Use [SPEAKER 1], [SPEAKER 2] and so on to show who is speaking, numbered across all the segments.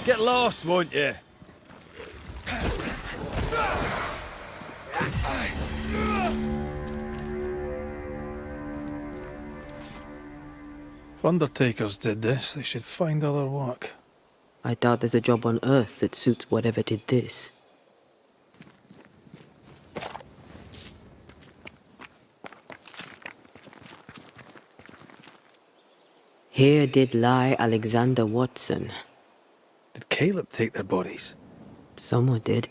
[SPEAKER 1] Get lost, won't you?
[SPEAKER 2] If undertakers did this, they should find other work.
[SPEAKER 3] I doubt there's a job on Earth that suits whatever did this. Here did lie Alexander Watson.
[SPEAKER 2] Did Caleb take their bodies?
[SPEAKER 3] Someone did.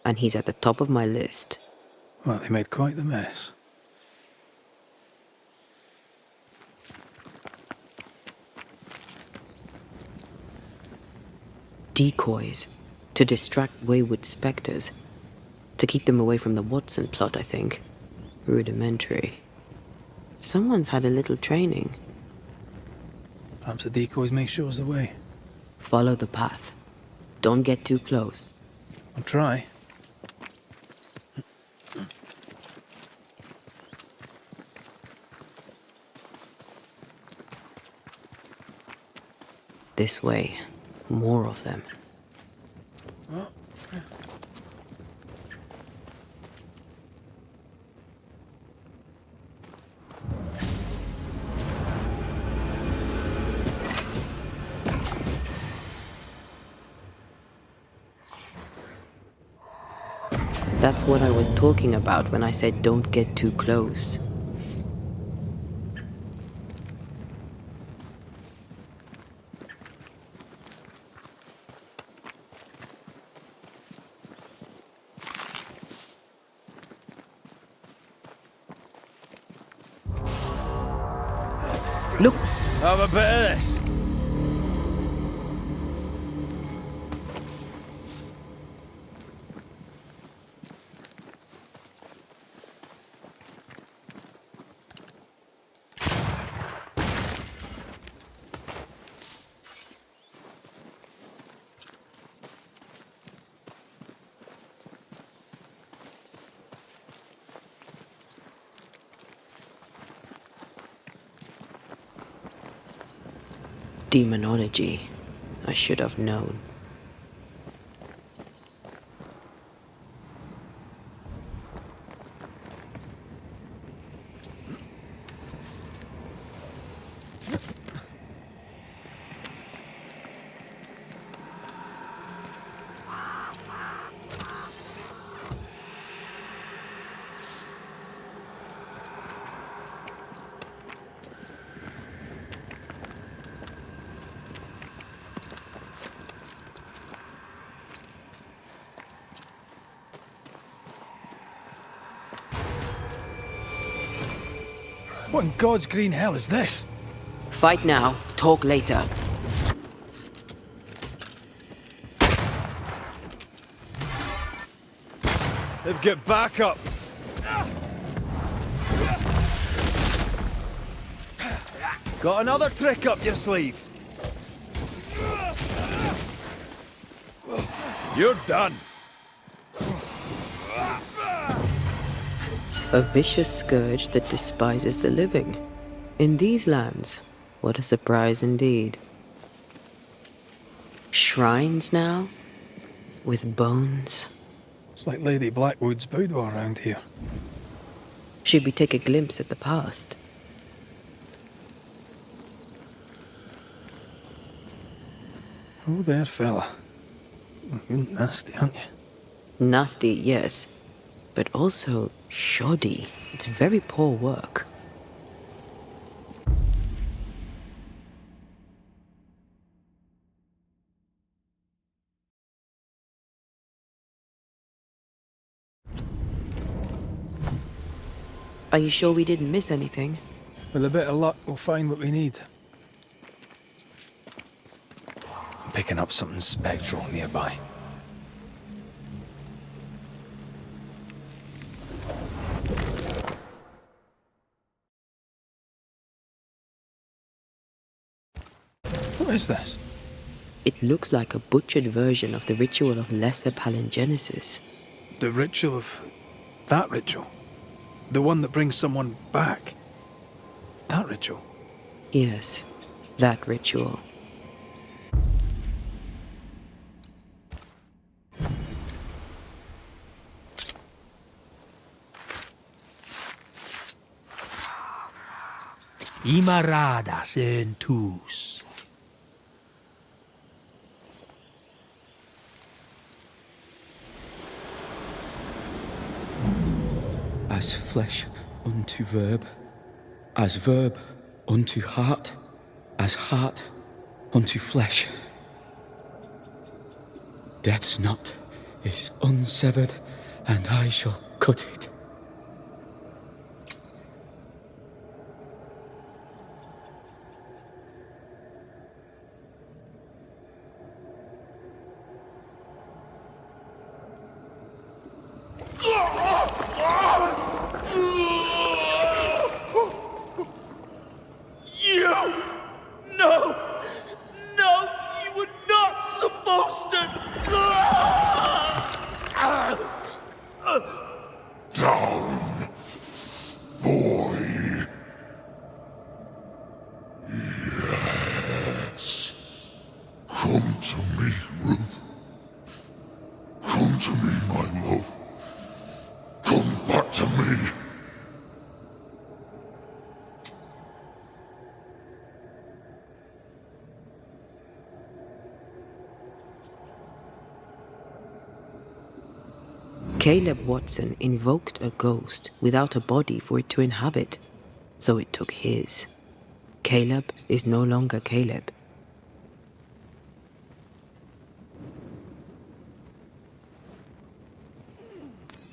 [SPEAKER 3] And he's at the top of my list.
[SPEAKER 2] Well, they made quite the mess.
[SPEAKER 3] Decoys. To distract wayward specters. To keep them away from the Watson plot, I think. Rudimentary. Someone's had a little training.
[SPEAKER 2] Perhaps the decoys may show us the way.
[SPEAKER 3] Follow the path. Don't get too close.
[SPEAKER 2] I'll try.
[SPEAKER 3] This way. More of them.
[SPEAKER 2] Oh.
[SPEAKER 3] That's what I was talking about when I said don't get too close. Look!
[SPEAKER 1] Have a bit of this.
[SPEAKER 3] Demonology. I should have known.
[SPEAKER 2] What in God's green hell is this?
[SPEAKER 3] Fight now, talk later.
[SPEAKER 1] They've got back up. Got another trick up your sleeve. You're done.
[SPEAKER 3] A vicious scourge that despises the living. In these lands, what a surprise indeed. Shrines now? With bones?
[SPEAKER 2] It's like Lady Blackwood's boudoir around here.
[SPEAKER 3] Should we take a glimpse at the past?
[SPEAKER 2] Oh there, fella. You're nasty, aren't you?
[SPEAKER 3] Nasty, yes. But also shoddy. It's very poor work. Are you sure we didn't miss anything?
[SPEAKER 2] With a bit of luck, we'll find what we need. I'm picking up something spectral nearby. What is this?
[SPEAKER 3] It looks like a butchered version of the ritual of Lesser Palingenesis.
[SPEAKER 2] The ritual of... that ritual? The one that brings someone back? That ritual?
[SPEAKER 3] Yes, that ritual.
[SPEAKER 2] Imaradas en tus.
[SPEAKER 4] As flesh unto verb, as verb unto heart, as heart unto flesh. Death's knot is unsevered, and I shall cut it.
[SPEAKER 1] You! No! No! You were not supposed to!
[SPEAKER 5] Down, boy. Yes. Come to me, Ruth. Come to me, my love. Come back to me.
[SPEAKER 3] Caleb Watson invoked a ghost without a body for it to inhabit, so it took his. Caleb is no longer Caleb.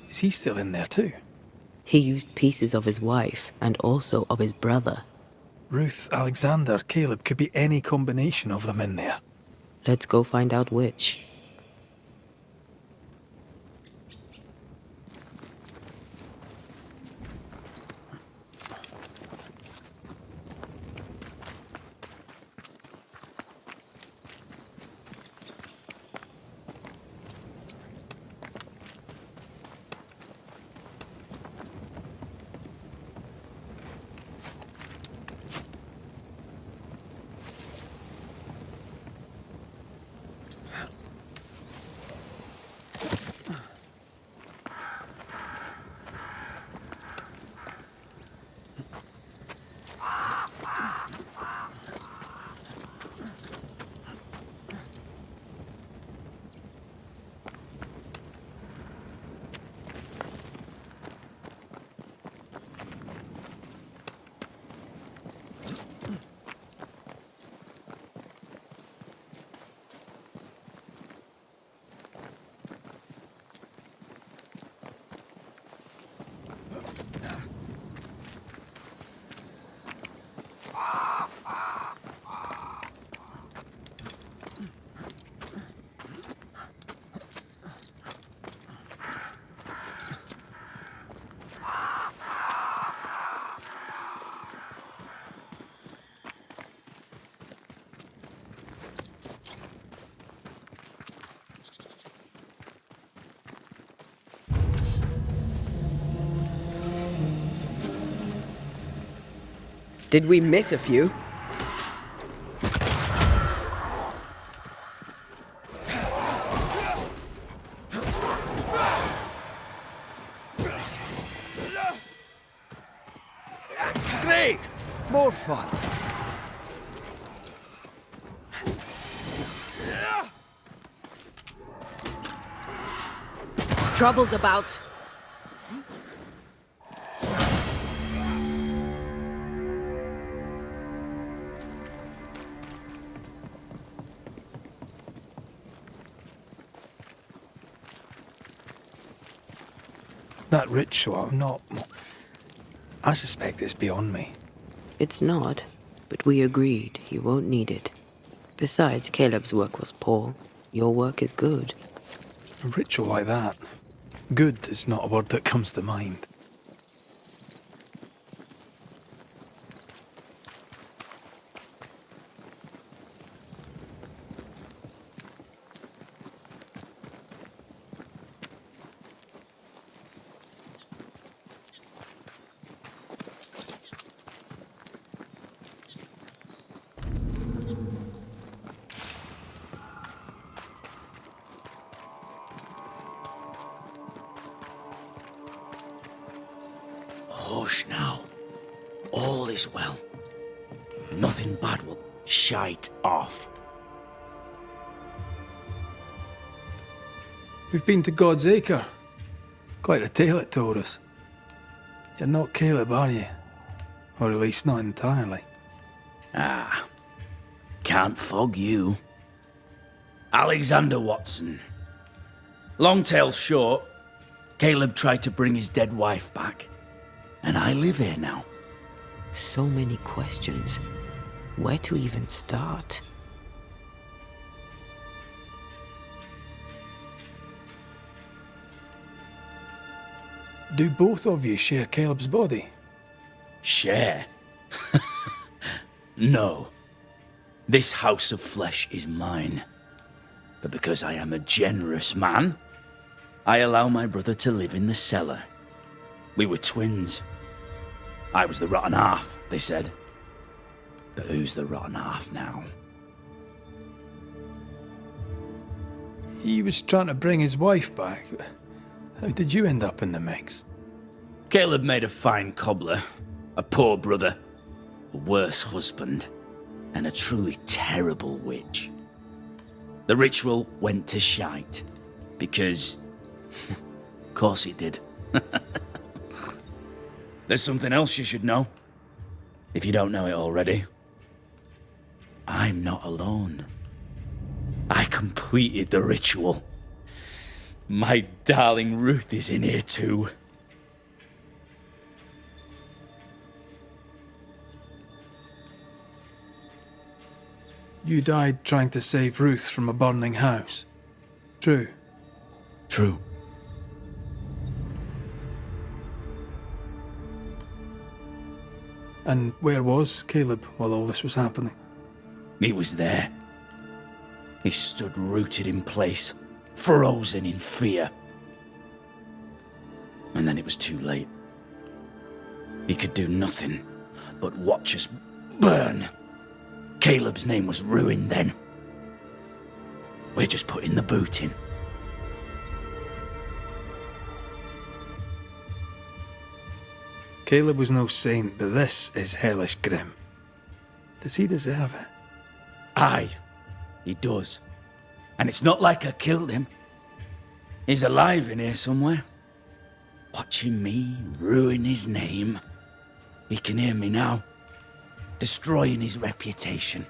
[SPEAKER 2] Is he still in there too?
[SPEAKER 3] He used pieces of his wife and also of his brother.
[SPEAKER 2] Ruth, Alexander, Caleb could be any combination of them in there.
[SPEAKER 3] Let's go find out which. Did we miss a few?
[SPEAKER 1] Great! More fun.
[SPEAKER 3] Trouble's about.
[SPEAKER 2] That ritual, I suspect it's beyond me.
[SPEAKER 3] It's not, but we agreed you won't need it. Besides, Caleb's work was poor. Your work is good.
[SPEAKER 2] A ritual like that. Good is not a word that comes to mind.
[SPEAKER 6] Hush now. All is well.
[SPEAKER 1] nothing bad will shite off.
[SPEAKER 2] We've been to God's Acre. Quite a tale it told us. You're not Caleb, are you? Or at least not entirely.
[SPEAKER 1] Ah, can't fog you. Alexander Watson. Long tale short, Caleb tried to bring his dead wife back, and I live here now.
[SPEAKER 3] So many questions. Where to even start?
[SPEAKER 2] Do both of you share Caleb's body?
[SPEAKER 1] Share? No. This house of flesh is mine. But because I am a generous man, I allow my brother to live in the cellar. We were twins. I was the rotten half, they said. But who's the rotten half now?
[SPEAKER 2] He was trying to bring his wife back. How did you end up in the mix?
[SPEAKER 1] Caleb made a fine cobbler, a poor brother, a worse husband, and a truly terrible witch. The ritual went to shite, because... of course it did. There's something else you should know, if you don't know it already. I'm not alone. I completed the ritual. My darling Ruth is in here too.
[SPEAKER 2] You died trying to save Ruth from a burning house. True.
[SPEAKER 1] True.
[SPEAKER 2] And where was Caleb while all this was happening?
[SPEAKER 1] He was there. He stood rooted in place, frozen in fear. And then it was too late. He could do nothing but watch us burn. Caleb's name was ruined then. We're just putting the boot in.
[SPEAKER 2] Caleb was no saint, but this is hellish grim. Does he deserve it?
[SPEAKER 1] Aye, he does. And it's not like I killed him. He's alive in here somewhere. Watching me ruin his name. He can hear me now. Destroying his reputation.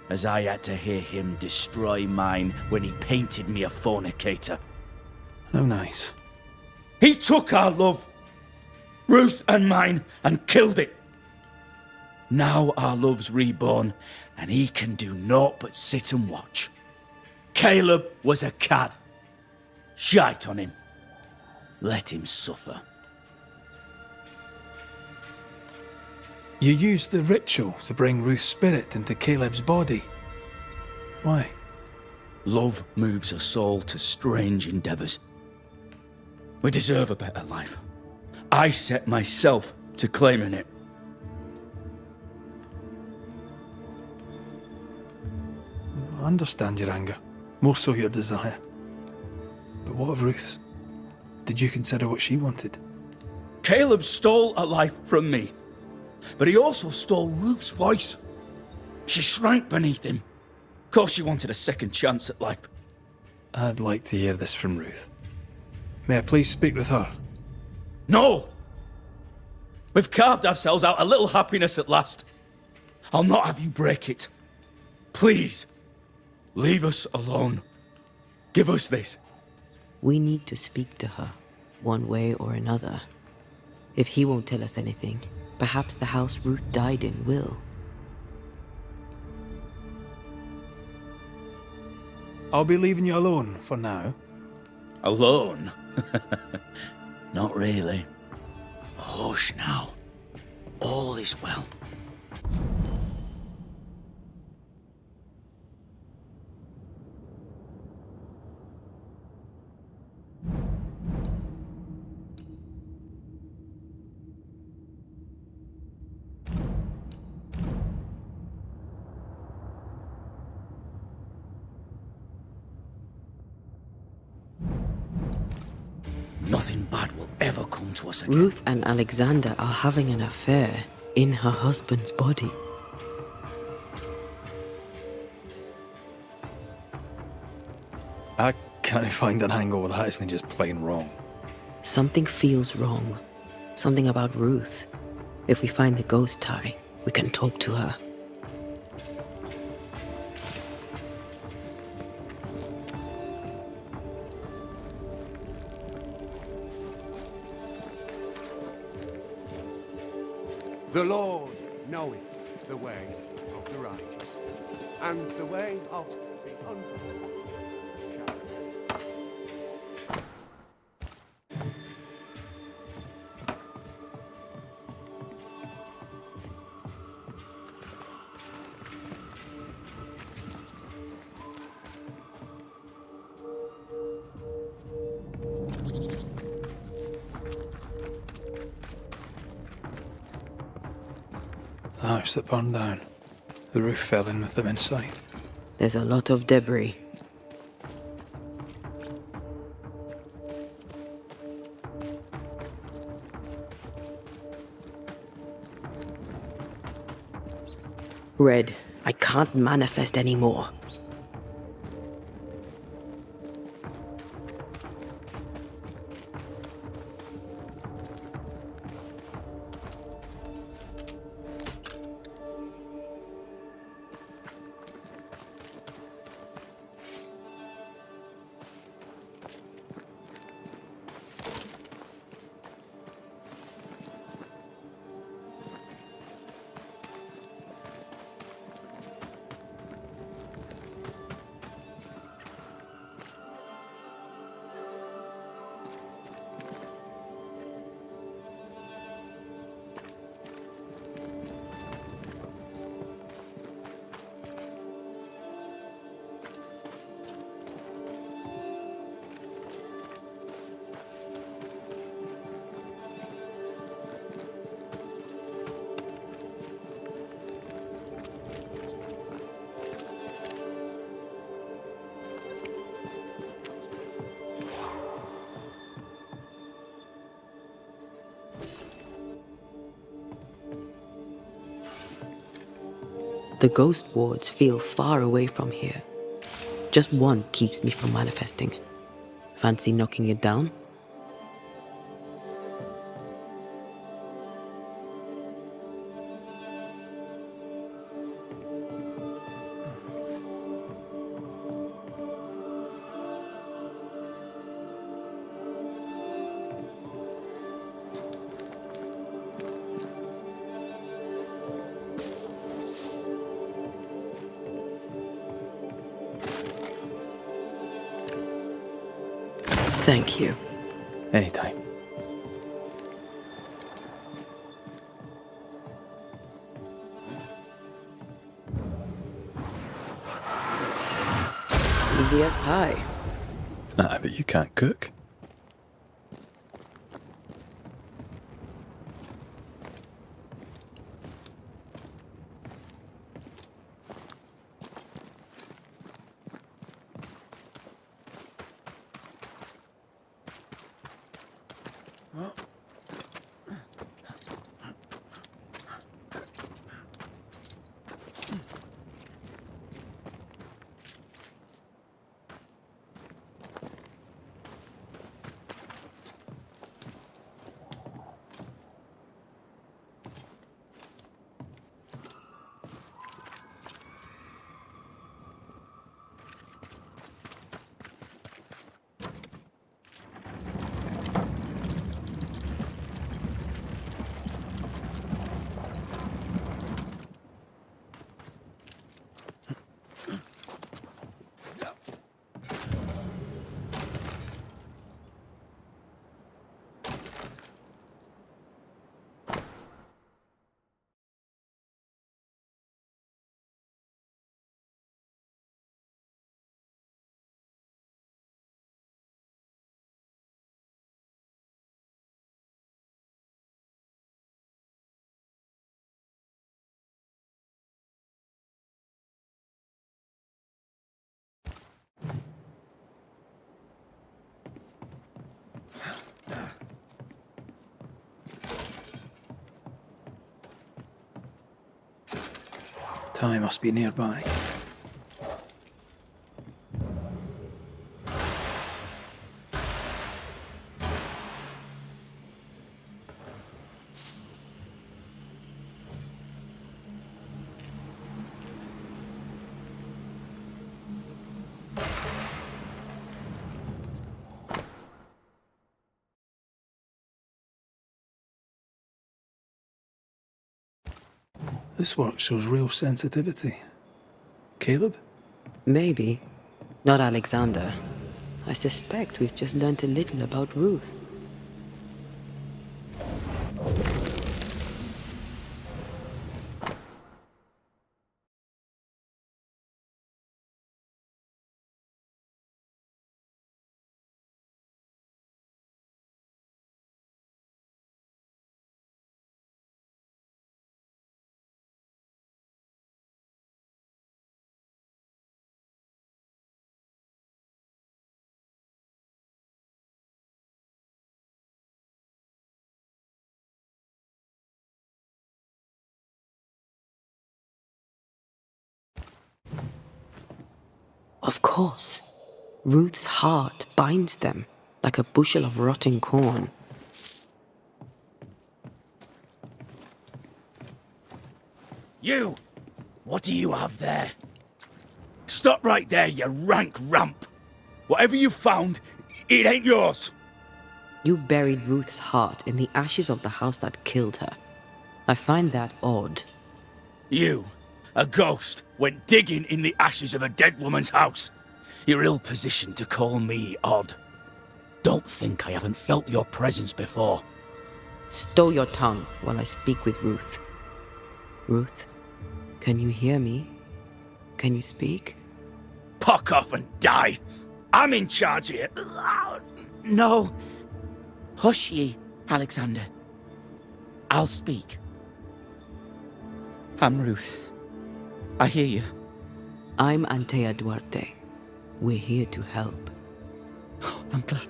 [SPEAKER 1] As I had to hear him destroy mine when he painted me a fornicator.
[SPEAKER 2] How nice.
[SPEAKER 1] He took our love, Ruth and mine, and killed it. Now our love's reborn, and he can do naught but sit and watch. Caleb was a cad. Shite on him. Let him suffer.
[SPEAKER 2] You used the ritual to bring Ruth's spirit into Caleb's body. Why?
[SPEAKER 1] Love moves us all to strange endeavours. We deserve a better life. I set myself to claiming it.
[SPEAKER 2] I understand your anger, more so your desire. But what of Ruth's? Did you consider what she wanted?
[SPEAKER 1] Caleb stole a life from me, but he also stole Ruth's voice. She shrank beneath him. Of course she wanted a second chance at life.
[SPEAKER 2] I'd like to hear this from Ruth. May I please speak with her?
[SPEAKER 1] No! We've carved ourselves out a little happiness at last. I'll not have you break it. Please, leave us alone. Give us this.
[SPEAKER 3] We need to speak to her, one way or another. If he won't tell us anything, perhaps the house Ruth died in will.
[SPEAKER 2] I'll be leaving you alone for now.
[SPEAKER 1] Alone? Not really. Hush now. All is well. Nothing bad will ever come to us again.
[SPEAKER 3] Ruth and Alexander are having an affair in her husband's body.
[SPEAKER 2] can't find an angle with that, isn't it just plain wrong?
[SPEAKER 3] Something feels wrong. Something about Ruth. If we find the ghost tie, we can talk to her.
[SPEAKER 6] The Lord knoweth the way of the righteous, and the way of the ungodly.
[SPEAKER 2] The house that burned down. The roof fell in with them inside.
[SPEAKER 3] There's a lot of debris. Red, I can't manifest anymore. The ghost wards feel far away from here. Just one keeps me from manifesting. Fancy knocking it down? Thank you.
[SPEAKER 2] Anytime.
[SPEAKER 3] Easy as pie.
[SPEAKER 2] Nah, but you can't cook. Ty must be nearby. This work shows real sensitivity. Caleb?
[SPEAKER 3] Maybe. Not Alexander. I suspect we've just learnt a little about Ruth. Of course. Ruth's heart binds them like a bushel of rotting corn.
[SPEAKER 1] You! What do you have there? Stop right there, you rank rump! Whatever you found, it ain't yours!
[SPEAKER 3] You buried Ruth's heart in the ashes of the house that killed her. I find that odd.
[SPEAKER 1] You, a ghost, went digging in the ashes of a dead woman's house. You're ill-positioned to call me odd. Don't think I haven't felt your presence before.
[SPEAKER 3] Stow your tongue while I speak with Ruth. Ruth, can you hear me? Can you speak?
[SPEAKER 1] Puck off and die! I'm in charge here.
[SPEAKER 7] No. Hush ye, Alexander. I'll speak. I'm Ruth. I hear you.
[SPEAKER 3] I'm Antea Duarte. We're here to help.
[SPEAKER 7] Oh, I'm glad.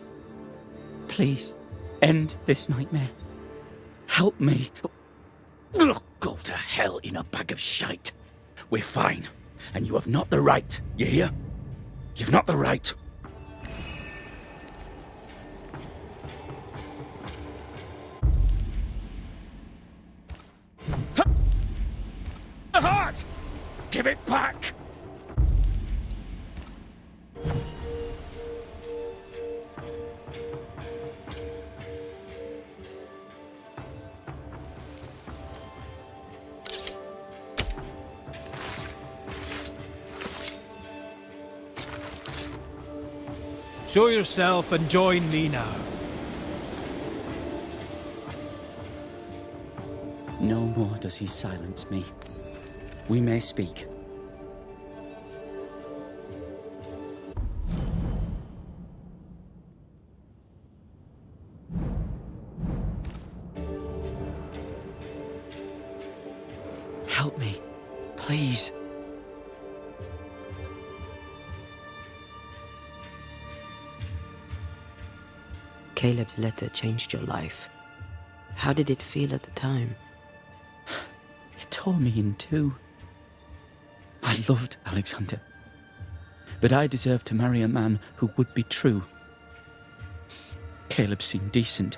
[SPEAKER 7] Please, end this nightmare. Help me.
[SPEAKER 1] Go to hell in a bag of shite. We're fine, and you have not the right, you hear? You've not the right. The heart! Give it back!
[SPEAKER 2] Show yourself and join me now.
[SPEAKER 7] No more does he silence me. We may speak. Help me, please.
[SPEAKER 3] Caleb's letter changed your life. How did it feel at the time?
[SPEAKER 7] It tore me in two. I loved Alexander, but I deserved to marry a man who would be true. Caleb seemed decent.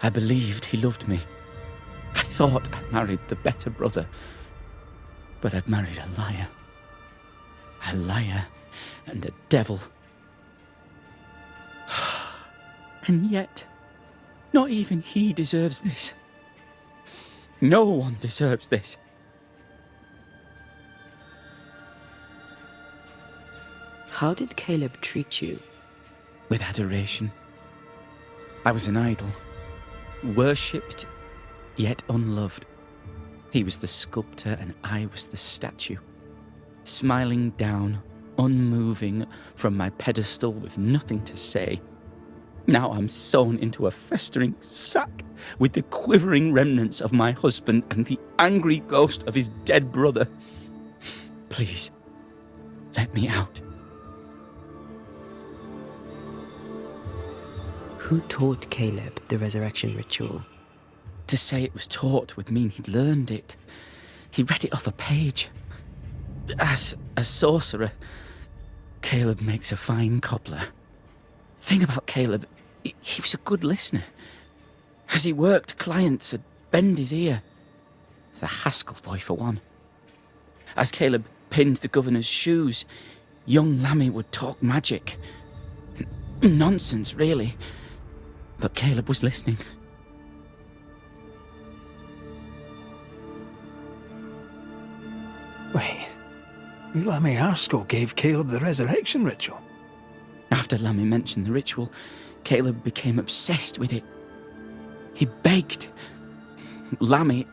[SPEAKER 7] I believed he loved me. I thought I'd married the better brother, but I'd married a liar. A liar and a devil. And yet, not even he deserves this. No one deserves this.
[SPEAKER 3] How did Caleb treat you?
[SPEAKER 7] With adoration. I was an idol, worshipped, yet unloved. He was the sculptor and I was the statue, smiling down, unmoving from my pedestal with nothing to say. Now I'm sewn into a festering sack with the quivering remnants of my husband and the angry ghost of his dead brother. Please, let me out.
[SPEAKER 3] Who taught Caleb the resurrection ritual?
[SPEAKER 7] To say it was taught would mean he'd learned it. He read it off a page. As a sorcerer, Caleb makes a fine cobbler. Thing about Caleb, he was a good listener. As he worked, clients would bend his ear. The Haskell boy, for one. As Caleb pinned the governor's shoes, young Lammy would talk magic. Nonsense, really. But Caleb was listening.
[SPEAKER 2] Lammy Haskell gave Caleb the resurrection ritual.
[SPEAKER 7] After Lammy mentioned the ritual, Caleb became obsessed with it. He begged. Lammy,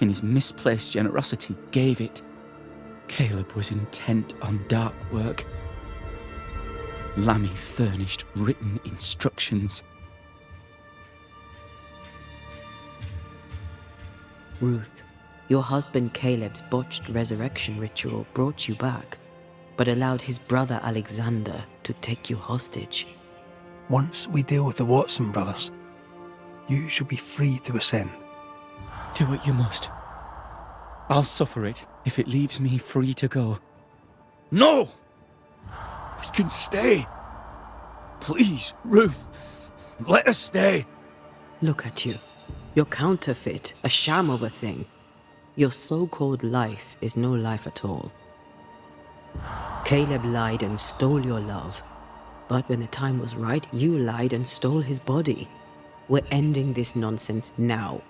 [SPEAKER 7] in his misplaced generosity, gave it. Caleb was intent on dark work. Lammy furnished written instructions.
[SPEAKER 3] Ruth, your husband Caleb's botched resurrection ritual brought you back, but allowed his brother Alexander to take you hostage.
[SPEAKER 2] Once we deal with the Watson brothers, you shall be free to ascend.
[SPEAKER 7] Do what you must. I'll suffer it if it leaves me free to go.
[SPEAKER 1] No! We can stay. Please, Ruth. Let us stay.
[SPEAKER 3] Look at you. You're counterfeit, a sham of a thing. Your so-called life is no life at all. Caleb lied and stole your love. But when the time was right, you lied and stole his body. We're ending this nonsense now.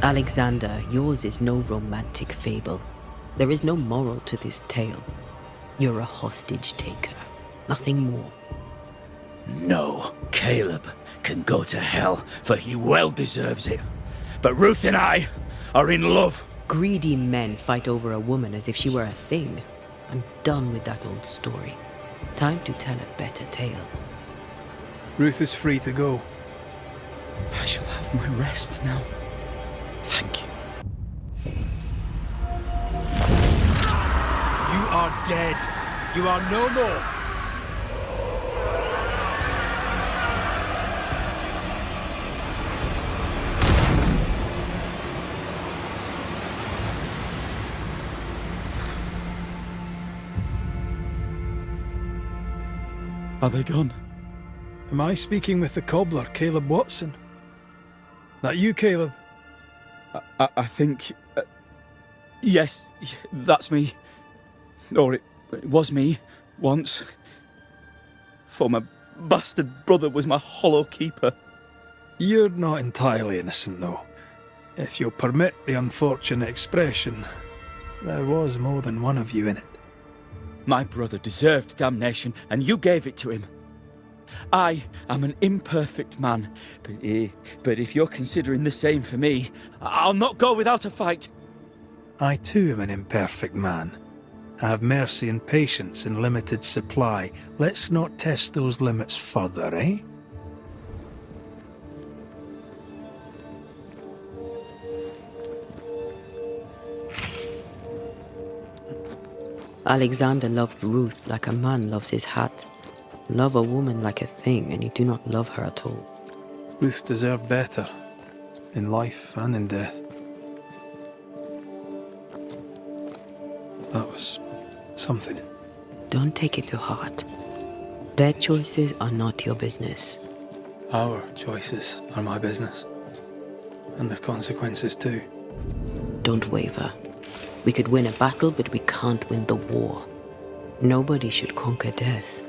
[SPEAKER 3] Alexander, yours is no romantic fable. There is no moral to this tale. You're a hostage taker, nothing more.
[SPEAKER 1] No, Caleb can go to hell, for he well deserves it. But Ruth and I are in love.
[SPEAKER 3] Greedy men fight over a woman as if she were a thing. I'm done with that old story. Time to tell a better tale.
[SPEAKER 2] Ruth is free to go.
[SPEAKER 7] I shall have my rest now. Thank you.
[SPEAKER 8] You are dead. You are no more.
[SPEAKER 7] Are they gone?
[SPEAKER 2] Am I speaking with the cobbler, Caleb Watson? That you, Caleb?
[SPEAKER 7] I think... yes, that's me. Or it was me, once. For my bastard brother was my hollow keeper.
[SPEAKER 2] You're not entirely innocent, though. If you'll permit the unfortunate expression, there was more than one of you in it.
[SPEAKER 7] My brother deserved damnation, and you gave it to him. I am an imperfect man, but if you're considering the same for me, I'll not go without a fight.
[SPEAKER 2] I too am an imperfect man. I have mercy and patience in limited supply. Let's not test those limits further, eh?
[SPEAKER 3] Alexander loved Ruth like a man loves his hat. Love a woman like a thing, and you do not love her at all.
[SPEAKER 2] Ruth deserved better, in life and in death. That was something.
[SPEAKER 3] Don't take it to heart. Their choices are not your business.
[SPEAKER 2] Our choices are my business. And their consequences too.
[SPEAKER 3] Don't waver. We could win a battle, but we can't win the war. Nobody should conquer death,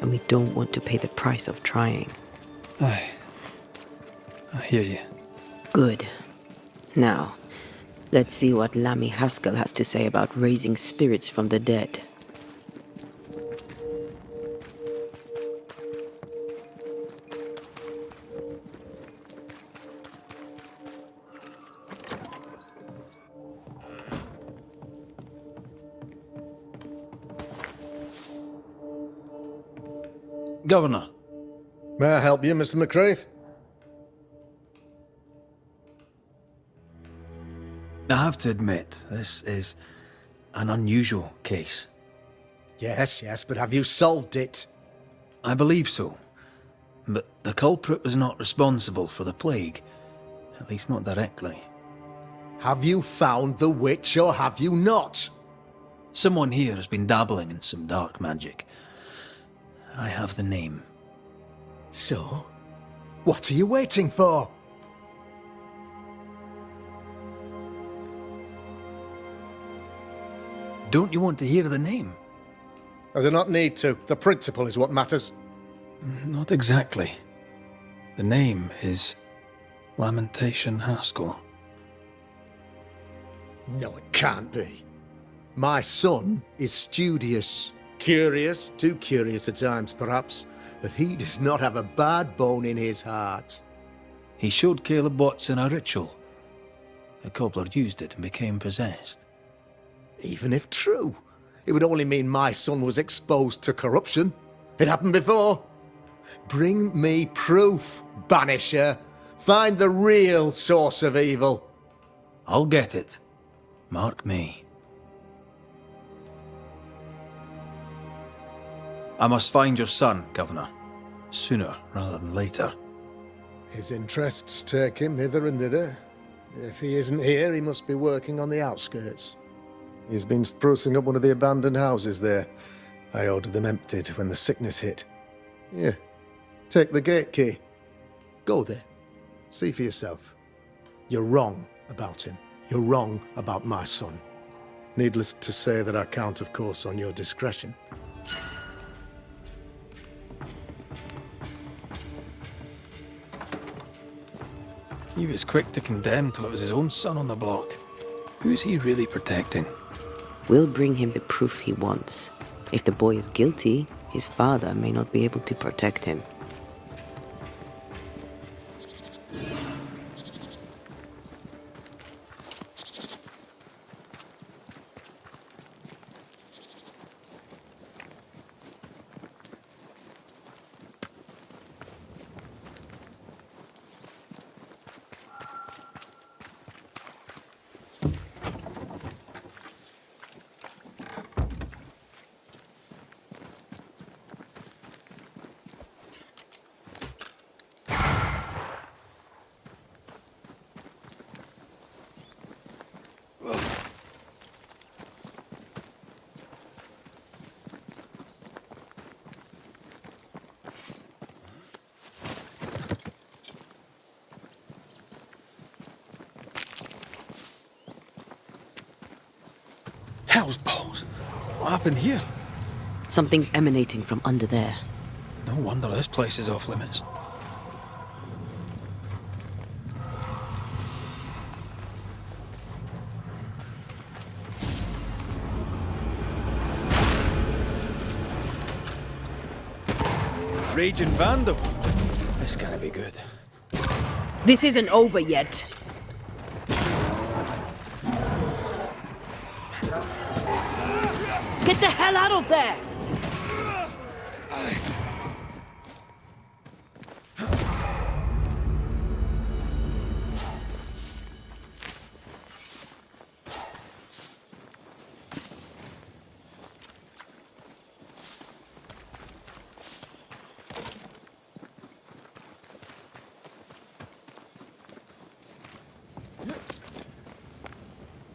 [SPEAKER 3] and we don't want to pay the price of trying.
[SPEAKER 2] Aye. I hear you.
[SPEAKER 3] Good. Now, let's see what Lammy Haskell has to say about raising spirits from the dead.
[SPEAKER 2] Governor.
[SPEAKER 9] May I help you, Mr. McCraith?
[SPEAKER 2] I have to admit, this is an unusual case.
[SPEAKER 9] Yes, but have you solved it?
[SPEAKER 2] I believe so. But the culprit was not responsible for the plague. At least not directly.
[SPEAKER 9] Have you found the witch or have you not?
[SPEAKER 2] Someone here has been dabbling in some dark magic. I have the name.
[SPEAKER 9] So, what are you waiting for?
[SPEAKER 2] Don't you want to hear the name?
[SPEAKER 9] I do not need to. The principle is what matters.
[SPEAKER 2] Not exactly. The name is Lamentation Haskell.
[SPEAKER 9] No, it can't be. My son is studious. Curious, too curious at times perhaps, but he does not have a bad bone in his heart.
[SPEAKER 2] He showed Caleb Watson a ritual. The cobbler used it and became possessed.
[SPEAKER 9] Even if true, it would only mean my son was exposed to corruption. It happened before. Bring me proof, Banisher. Find the real source of evil.
[SPEAKER 2] I'll get it. Mark me. I must find your son, Governor. Sooner rather than later.
[SPEAKER 9] His interests take him hither and thither. If he isn't here, he must be working on the outskirts. He's been sprucing up one of the abandoned houses there. I ordered them emptied when the sickness hit. Here, take the gate key. Go there. See for yourself. You're wrong about him. You're wrong about my son. Needless to say that I count, of course, on your discretion.
[SPEAKER 2] He was quick to condemn till it was his own son on the block. Who's he really protecting?
[SPEAKER 3] We'll bring him the proof he wants. If the boy is guilty, his father may not be able to protect him.
[SPEAKER 2] Hell's balls! What happened here?
[SPEAKER 3] Something's emanating from under there.
[SPEAKER 2] No wonder this place is off limits. Raging Vandal. This can't be good.
[SPEAKER 3] This isn't over yet. Get the hell out of there!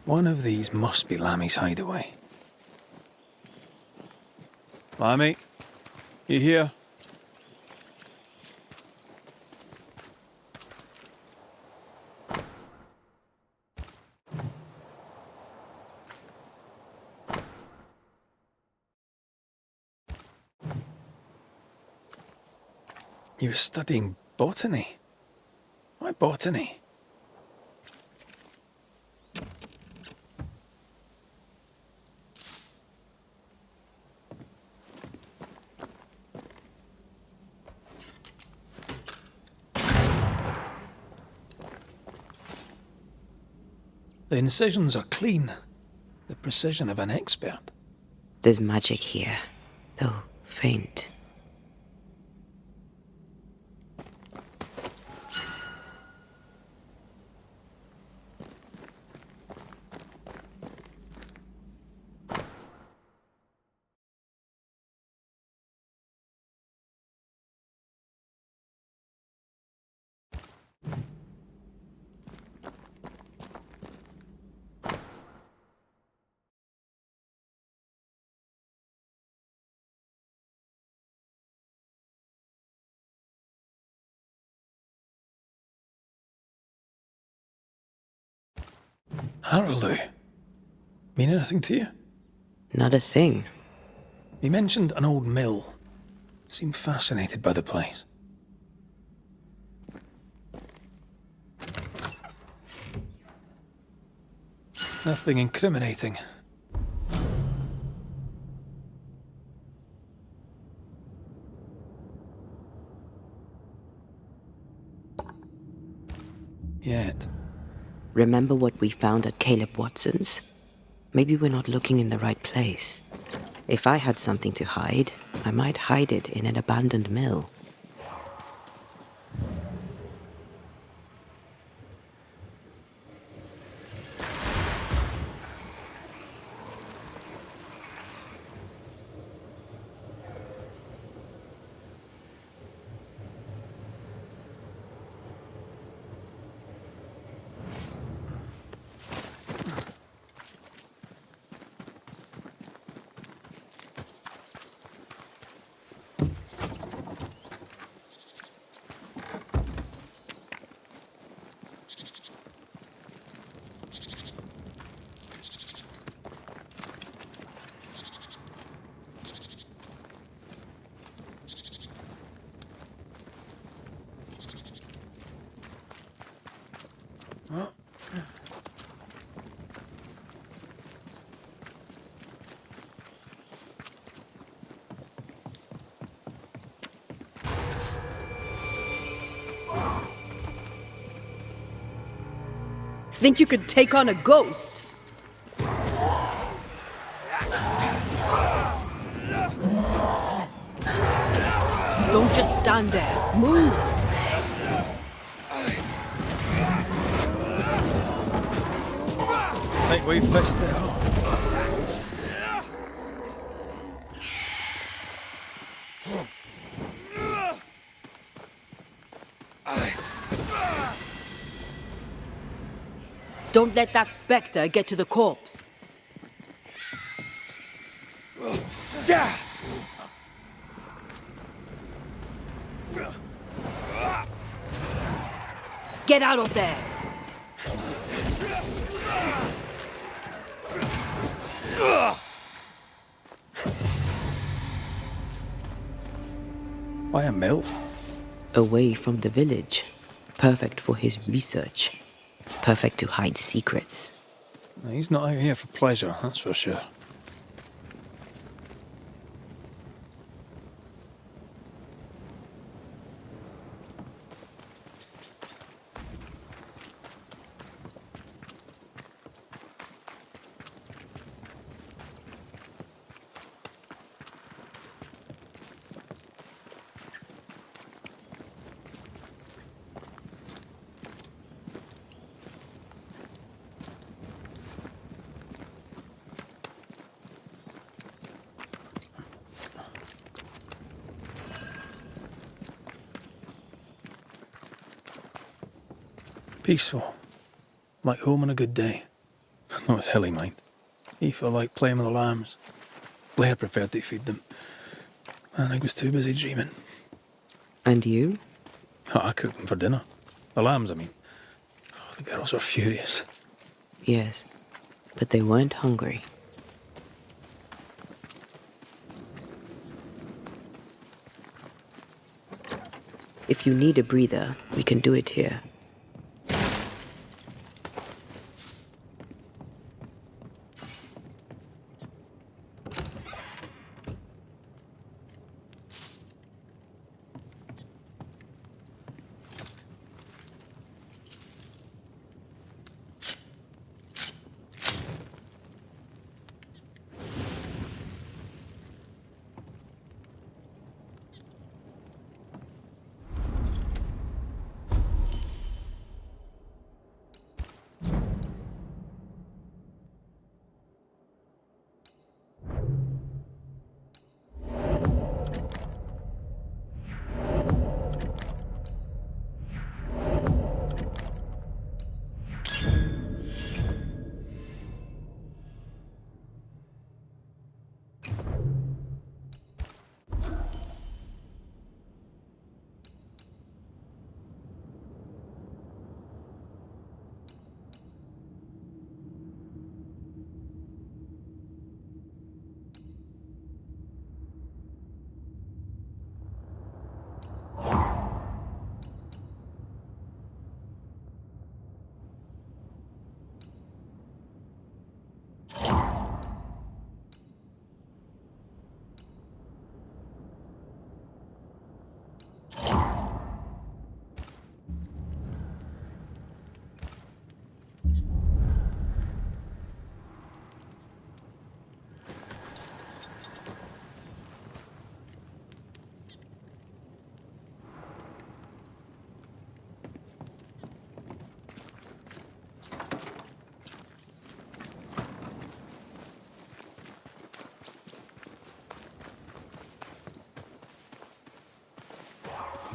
[SPEAKER 2] One of these must be Lammy's hideaway. Lammy, you here? He was studying botany. Why botany? The incisions are clean. The precision of an expert.
[SPEAKER 3] There's magic here, though faint.
[SPEAKER 2] Araloo. Mean anything to you?
[SPEAKER 3] Not a thing.
[SPEAKER 2] He mentioned an old mill. Seemed fascinated by the place. Nothing incriminating. Yet.
[SPEAKER 3] Remember what we found at Caleb Watson's? Maybe we're not looking in the right place. If I had something to hide, I might hide it in an abandoned mill.
[SPEAKER 10] Think you could take on a ghost? Don't just stand there. Move!
[SPEAKER 2] Think we've fixed it all.
[SPEAKER 10] Don't let that spectre get to the corpse. Get out of there!
[SPEAKER 2] Why a mill?
[SPEAKER 3] Away from the village. Perfect for his research. Perfect to hide secrets.
[SPEAKER 2] He's not out here for pleasure, that's for sure. Peaceful. Like home on a good day. No, it's hilly, mind. He felt like playing with the lambs. Blair preferred to feed them. And I was too busy dreaming.
[SPEAKER 3] And you?
[SPEAKER 2] Oh, I cooked them for dinner. The lambs, I mean. Oh, the girls were furious.
[SPEAKER 3] Yes, but they weren't hungry. If you need a breather, we can do it here.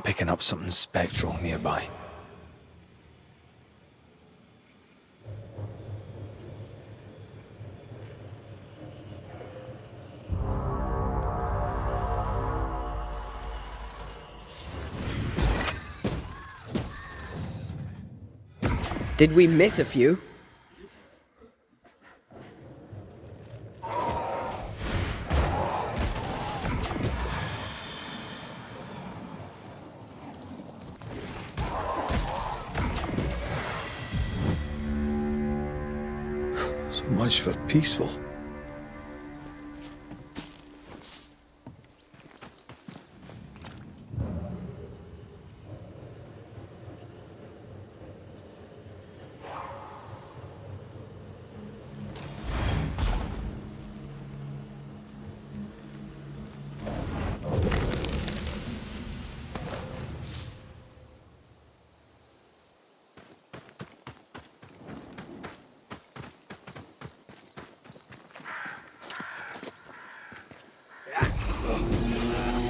[SPEAKER 2] I'm picking up something spectral nearby.
[SPEAKER 10] Did we miss a few?
[SPEAKER 2] So much for peaceful.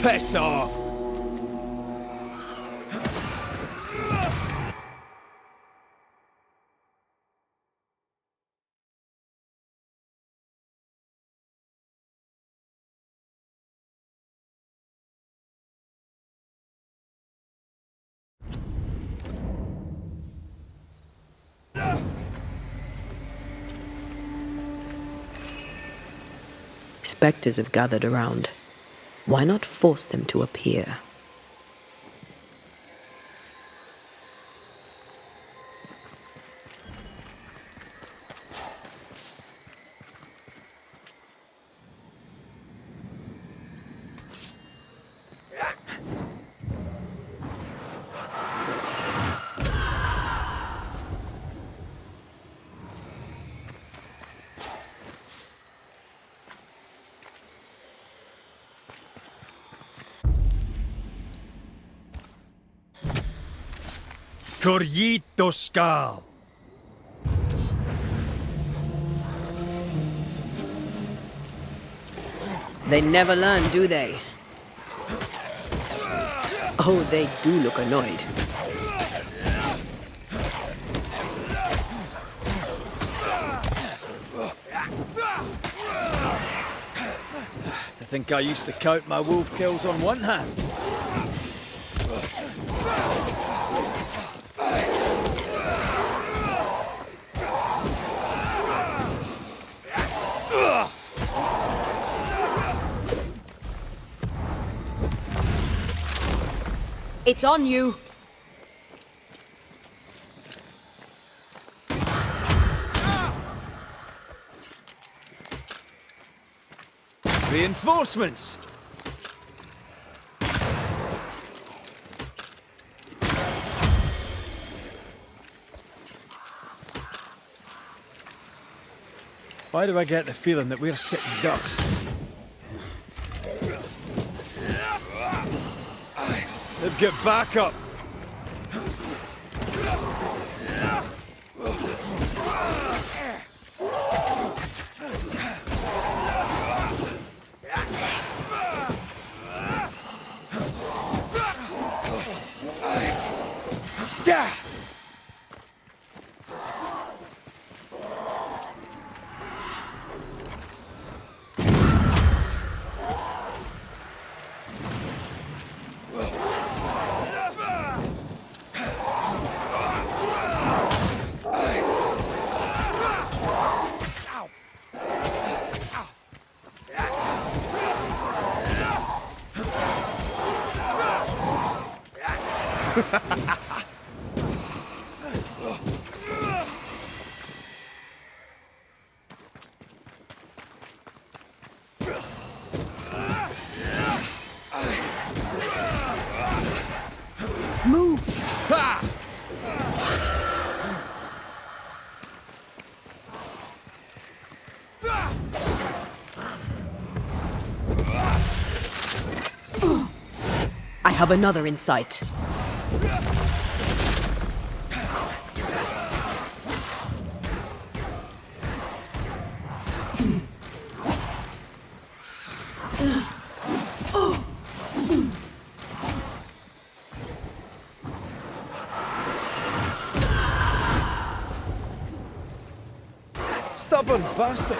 [SPEAKER 8] Piss off!
[SPEAKER 3] Spectres have gathered around. Why not force them to appear?
[SPEAKER 8] Corrito Skal.
[SPEAKER 10] They never learn, do they? Oh, they do look annoyed.
[SPEAKER 8] To think I used to count my wolf kills on one hand.
[SPEAKER 10] It's on you.
[SPEAKER 8] Reinforcements!
[SPEAKER 2] Why do I get the feeling that we're sitting ducks?
[SPEAKER 8] They've got backup!
[SPEAKER 10] Move!
[SPEAKER 8] Ha!
[SPEAKER 10] I have another in sight.
[SPEAKER 2] Stubborn bastard!